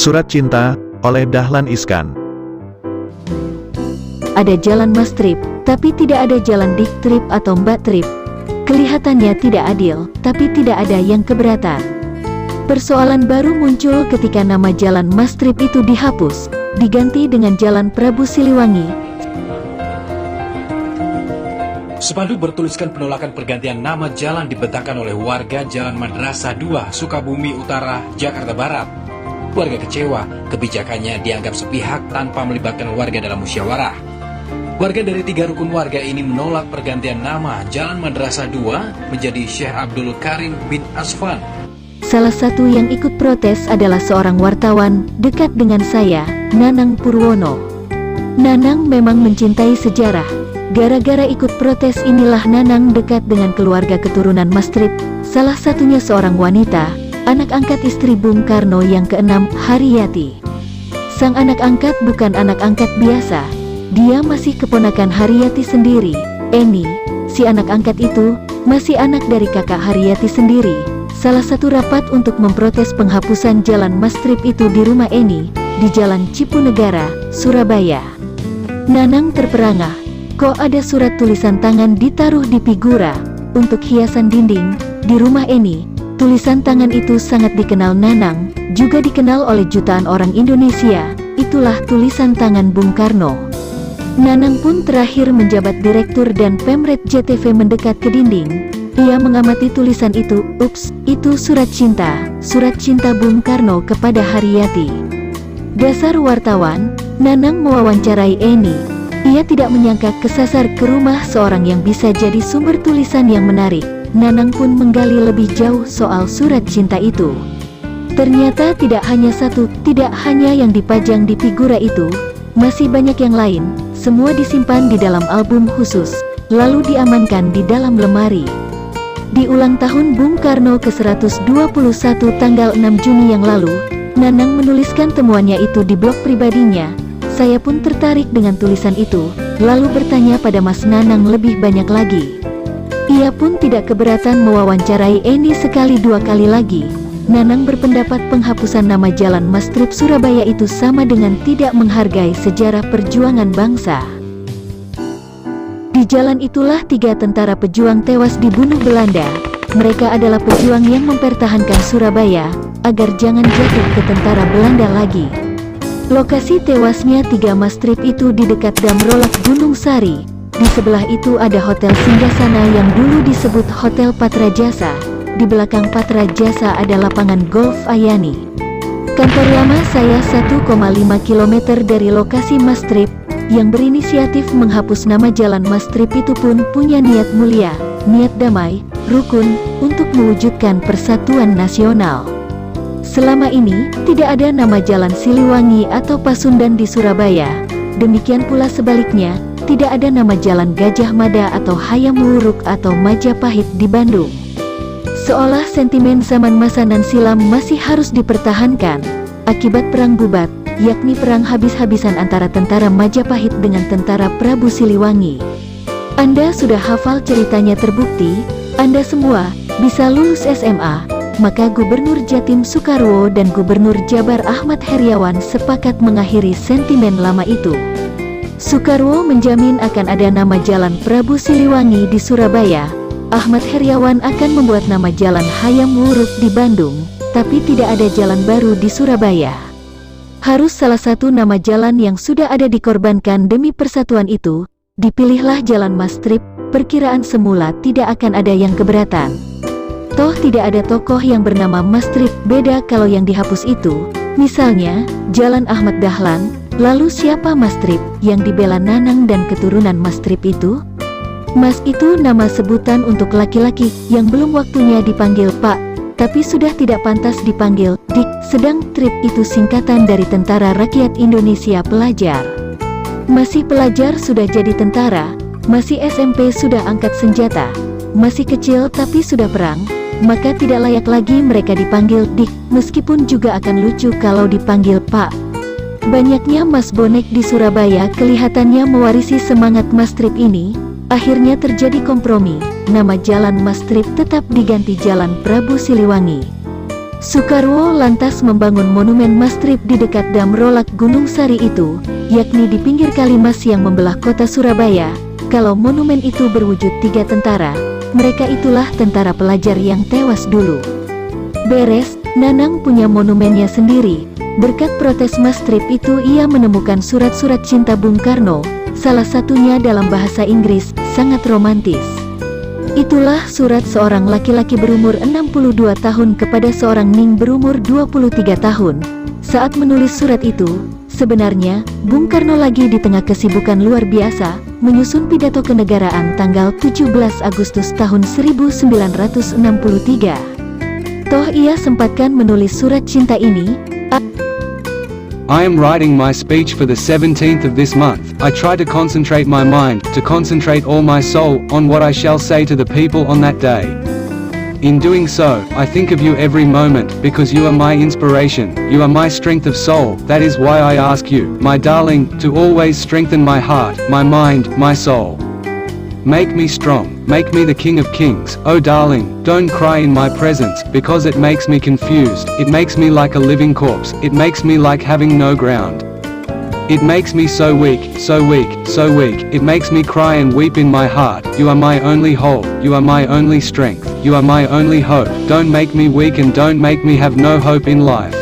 Surat Cinta, oleh Dahlan Iskan. Ada jalan Mas Trip, tapi tidak ada jalan Dik Trip atau Mbak Trip. Kelihatannya tidak adil, tapi tidak ada yang keberatan. Persoalan baru muncul ketika nama jalan Mas Trip itu dihapus, diganti dengan Jalan Prabu Siliwangi. Spanduk bertuliskan penolakan pergantian nama jalan dibentangkan oleh warga Jalan Madrasah 2, Sukabumi Utara, Jakarta Barat. Warga kecewa, kebijakannya dianggap sepihak tanpa melibatkan warga dalam musyawarah. Warga dari 3 rukun warga ini menolak pergantian nama Jalan Madrasah 2 menjadi Syekh Abdul Karim bin Asfan. Salah satu yang ikut protes adalah seorang wartawan dekat dengan saya, Nanang Purwono. Nanang memang mencintai sejarah. Gara-gara ikut protes inilah Nanang dekat dengan keluarga keturunan Mas Trip, salah satunya seorang wanita, anak angkat istri Bung Karno yang ke-6, Haryati. Sang anak angkat bukan anak angkat biasa, dia masih keponakan Haryati sendiri. Eni, si anak angkat itu, masih anak dari kakak Haryati sendiri. Salah satu rapat untuk memprotes penghapusan jalan Mas Trip itu di rumah Eni, di Jalan Cipunegara, Surabaya. Nanang terperangah, kok ada surat tulisan tangan ditaruh di figura, untuk hiasan dinding, di rumah Eni. Tulisan tangan itu sangat dikenal Nanang, juga dikenal oleh jutaan orang Indonesia, itulah tulisan tangan Bung Karno. Nanang pun terakhir menjabat direktur dan Pemret JTV mendekat ke dinding. Ia mengamati tulisan itu, ups, itu surat cinta Bung Karno kepada Haryati. Dasar wartawan, Nanang mewawancarai Eni. Ia tidak menyangka kesasar ke rumah seorang yang bisa jadi sumber tulisan yang menarik. Nanang pun menggali lebih jauh soal surat cinta itu. Ternyata tidak hanya satu, tidak hanya yang dipajang di figura itu, masih banyak yang lain, semua disimpan di dalam album khusus, lalu diamankan di dalam lemari. Di ulang tahun Bung Karno ke-121 tanggal 6 Juni yang lalu, Nanang menuliskan temuannya itu di blog pribadinya. Saya pun tertarik dengan tulisan itu, lalu bertanya pada Mas Nanang lebih banyak lagi. Ia pun tidak keberatan mewawancarai Eni sekali 2 kali lagi. Nanang berpendapat penghapusan nama Jalan Mas Trip Surabaya itu sama dengan tidak menghargai sejarah perjuangan bangsa. Di jalan itulah 3 tentara pejuang tewas dibunuh Belanda. Mereka adalah pejuang yang mempertahankan Surabaya, agar jangan jatuh ke tentara Belanda lagi. Lokasi tewasnya 3 Mas Trip itu di dekat Dam Rolak Gunung Sari. Di sebelah itu ada Hotel Singgasana yang dulu disebut Hotel Patra Jasa. Di belakang Patra Jasa ada lapangan golf Ayani. Kantor lama saya 1,5 km dari lokasi Mas Trip. Yang berinisiatif menghapus nama jalan Mas Trip itu pun punya niat mulia, niat damai, rukun, untuk mewujudkan persatuan nasional. Selama ini, tidak ada nama Jalan Siliwangi atau Pasundan di Surabaya. Demikian pula sebaliknya, tidak ada nama Jalan Gajah Mada atau Hayam Wuruk atau Majapahit di Bandung. Seolah sentimen zaman masa nan silam masih harus dipertahankan, akibat perang Bubat, yakni perang habis-habisan antara tentara Majapahit dengan tentara Prabu Siliwangi. Anda sudah hafal ceritanya terbukti, Anda semua bisa lulus SMA, maka Gubernur Jatim Soekarwo dan Gubernur Jabar Ahmad Heriawan sepakat mengakhiri sentimen lama itu. Soekarwo menjamin akan ada nama Jalan Prabu Siliwangi di Surabaya. Ahmad Heriawan akan membuat nama Jalan Hayam Wuruk di Bandung, tapi tidak ada jalan baru di Surabaya. Harus salah satu nama jalan yang sudah ada dikorbankan demi persatuan itu, dipilihlah Jalan Mas Trip. Perkiraan semula tidak akan ada yang keberatan. Toh tidak ada tokoh yang bernama Mas Trip, beda kalau yang dihapus itu, misalnya, Jalan Ahmad Dahlan. Lalu siapa Mas Trip yang dibela Nanang dan keturunan Mas Trip itu? Mas itu nama sebutan untuk laki-laki yang belum waktunya dipanggil Pak, tapi sudah tidak pantas dipanggil Dik, sedang Trip itu singkatan dari Tentara Rakyat Indonesia Pelajar. Masih pelajar sudah jadi tentara, masih SMP sudah angkat senjata, masih kecil tapi sudah perang, maka tidak layak lagi mereka dipanggil Dik, meskipun juga akan lucu kalau dipanggil Pak. Banyaknya Mas Bonek di Surabaya kelihatannya mewarisi semangat Mas Trip ini. Akhirnya terjadi kompromi, nama Jalan Mas Trip tetap diganti Jalan Prabu Siliwangi. Soekarwo lantas membangun monumen Mastrip di dekat Dam Rolak Gunung Sari itu, yakni di pinggir Kali Mas yang membelah kota Surabaya. Kalau monumen itu berwujud 3 tentara, mereka itulah tentara pelajar yang tewas dulu. Beres, Nanang punya monumennya sendiri. Berkat protes Mastrip itu ia menemukan surat-surat cinta Bung Karno, salah satunya dalam bahasa Inggris, sangat romantis. Itulah surat seorang laki-laki berumur 62 tahun kepada seorang Ning berumur 23 tahun. Saat menulis surat itu, sebenarnya, Bung Karno lagi di tengah kesibukan luar biasa, menyusun pidato kenegaraan tanggal 17 Agustus tahun 1963. Toh ia sempatkan menulis surat cinta ini. I am writing my speech for the 17th of this month. I try to concentrate my mind, to concentrate all my soul, on what I shall say to the people on that day. In doing so, I think of you every moment, because you are my inspiration, you are my strength of soul. That is why I ask you, my darling, to always strengthen my heart, my mind, my soul. Make me strong, make me the king of kings. Oh darling, don't cry in my presence, because it makes me confused, it makes me like a living corpse, it makes me like having no ground. It makes me so weak, so weak, so weak, it makes me cry and weep in my heart. You are my only hope, you are my only strength, you are my only hope. Don't make me weak and don't make me have no hope in life.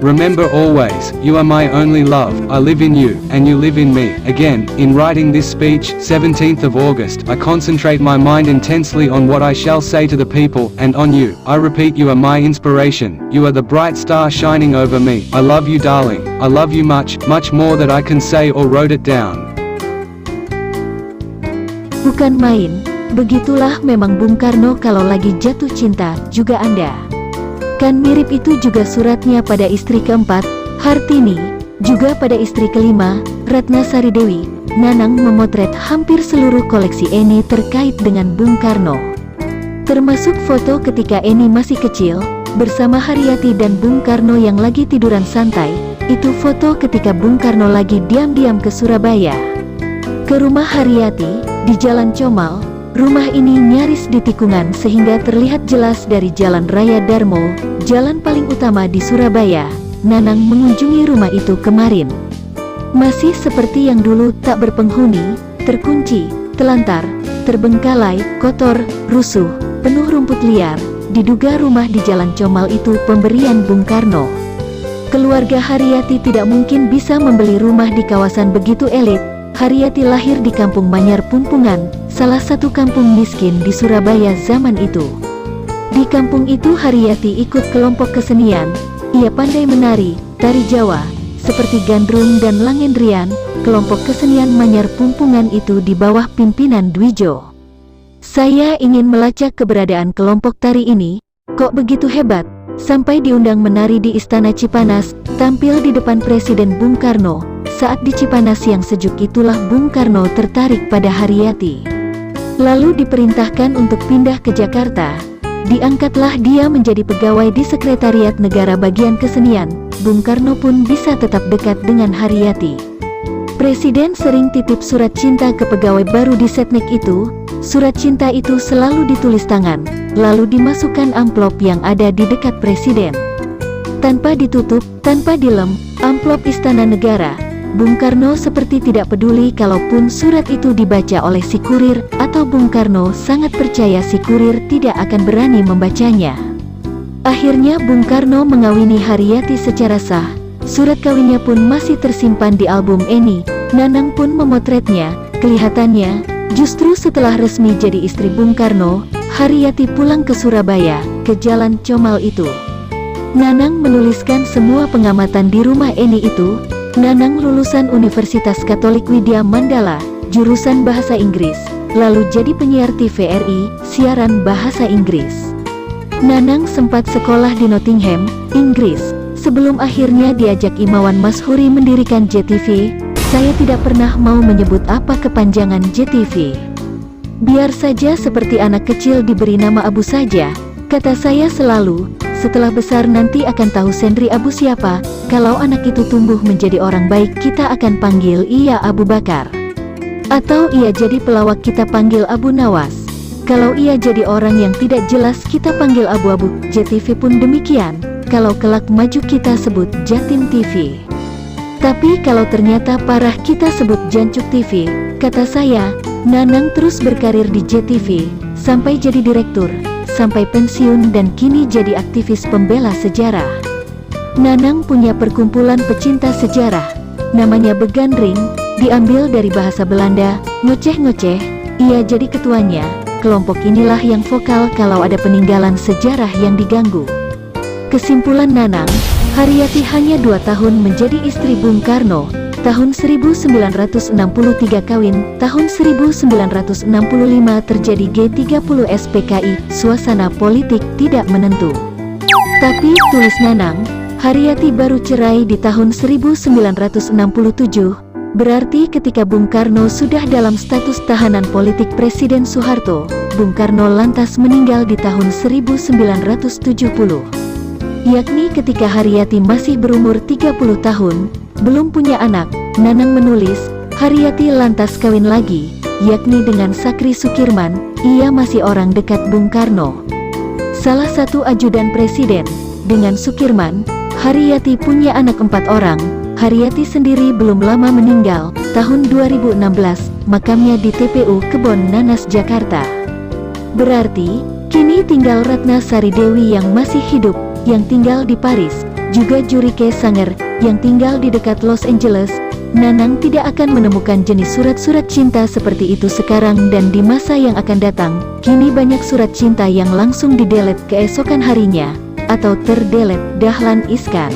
Remember always, you are my only love, I live in you, and you live in me. Again, in writing this speech, 17th of August, I concentrate my mind intensely on what I shall say to the people, and on you. I repeat, you are my inspiration, you are the bright star shining over me. I love you darling, I love you much, much more than I can say or wrote it down. Bukan main, begitulah memang Bung Karno kalau lagi jatuh cinta, juga Anda. Kan mirip itu juga suratnya pada istri keempat, Hartini, juga pada istri kelima, Ratna Sari Dewi. Nanang memotret hampir seluruh koleksi Eni terkait dengan Bung Karno. Termasuk foto ketika Eni masih kecil, bersama Haryati dan Bung Karno yang lagi tiduran santai. Itu foto ketika Bung Karno lagi diam-diam ke Surabaya. Ke rumah Haryati, di Jalan Comal. Rumah ini nyaris di tikungan sehingga terlihat jelas dari Jalan Raya Darmo, jalan paling utama di Surabaya. Nanang mengunjungi rumah itu kemarin. Masih seperti yang dulu, tak berpenghuni, terkunci, telantar, terbengkalai, kotor, rusuh, penuh rumput liar. Diduga rumah di Jalan Comal itu pemberian Bung Karno. Keluarga Haryati tidak mungkin bisa membeli rumah di kawasan begitu elit. Haryati lahir di Kampung Manyar Pumpungan, salah satu kampung miskin di Surabaya zaman itu. Di kampung itu Haryati ikut kelompok kesenian. Ia pandai menari, tari Jawa, seperti gandrung dan langendrian. Kelompok kesenian Manyar Pumpungan itu di bawah pimpinan Dwijo. Saya ingin melacak keberadaan kelompok tari ini. Kok begitu hebat, sampai diundang menari di Istana Cipanas, tampil di depan Presiden Bung Karno. Saat di Cipanas yang sejuk itulah Bung Karno tertarik pada Haryati. Lalu diperintahkan untuk pindah ke Jakarta. Diangkatlah dia menjadi pegawai di Sekretariat Negara Bagian Kesenian. Bung Karno pun bisa tetap dekat dengan Haryati. Presiden sering titip surat cinta ke pegawai baru di Setnek itu. Surat cinta itu selalu ditulis tangan, lalu dimasukkan amplop yang ada di dekat Presiden. Tanpa ditutup, tanpa dilem, amplop Istana Negara. Bung Karno seperti tidak peduli kalaupun surat itu dibaca oleh si kurir, atau Bung Karno sangat percaya si kurir tidak akan berani membacanya. Akhirnya Bung Karno mengawini Haryati secara sah. Surat kawinnya pun masih tersimpan di album Eni. Nanang pun memotretnya. Kelihatannya, justru setelah resmi jadi istri Bung Karno, Haryati pulang ke Surabaya, ke Jalan Comal itu. Nanang menuliskan semua pengamatan di rumah Eni itu. Nanang lulusan Universitas Katolik Widya Mandala, jurusan Bahasa Inggris, lalu jadi penyiar TVRI, siaran Bahasa Inggris. Nanang sempat sekolah di Nottingham, Inggris, sebelum akhirnya diajak Imawan Mashuri mendirikan JTV. Saya tidak pernah mau menyebut apa kepanjangan JTV. Biar saja seperti anak kecil diberi nama Abu saja, kata saya selalu. Setelah besar nanti akan tahu Sendri Abu siapa. Kalau anak itu tumbuh menjadi orang baik, kita akan panggil ia Abu Bakar. Atau ia jadi pelawak, kita panggil Abu Nawas. Kalau ia jadi orang yang tidak jelas kita panggil abu-abu. JTV pun demikian, kalau kelak maju kita sebut Jatim TV. Tapi kalau ternyata parah kita sebut Jancuk TV, kata saya. Nanang terus berkarir di JTV, sampai jadi direktur, sampai pensiun dan kini jadi aktivis pembela sejarah. Nanang punya perkumpulan pecinta sejarah, namanya Begandring, diambil dari bahasa Belanda, ngoceh-ngoceh, ia jadi ketuanya. Kelompok inilah yang vokal kalau ada peninggalan sejarah yang diganggu. Kesimpulan Nanang, Haryati hanya 2 tahun menjadi istri Bung Karno, tahun 1963 kawin, tahun 1965 terjadi G30 SPKI, suasana politik tidak menentu. Tapi, tulis Nanang, Haryati baru cerai di tahun 1967, berarti ketika Bung Karno sudah dalam status tahanan politik Presiden Soeharto, Bung Karno lantas meninggal di tahun 1970. Yakni ketika Haryati masih berumur 30 tahun, belum punya anak. Nanang menulis, Haryati lantas kawin lagi, yakni dengan Sakri Sukirman, ia masih orang dekat Bung Karno. Salah satu ajudan presiden, dengan Sukirman, Haryati punya anak 4 orang. Haryati sendiri belum lama meninggal, tahun 2016, makamnya di TPU Kebon Nanas, Jakarta. Berarti, kini tinggal Ratna Sari Dewi yang masih hidup, yang tinggal di Paris, juga Jurike Sanger, yang tinggal di dekat Los Angeles. Nanang tidak akan menemukan jenis surat-surat cinta seperti itu sekarang dan di masa yang akan datang. Kini banyak surat cinta yang langsung di-delete keesokan harinya, atau ter-delete. Dahlan Iskan.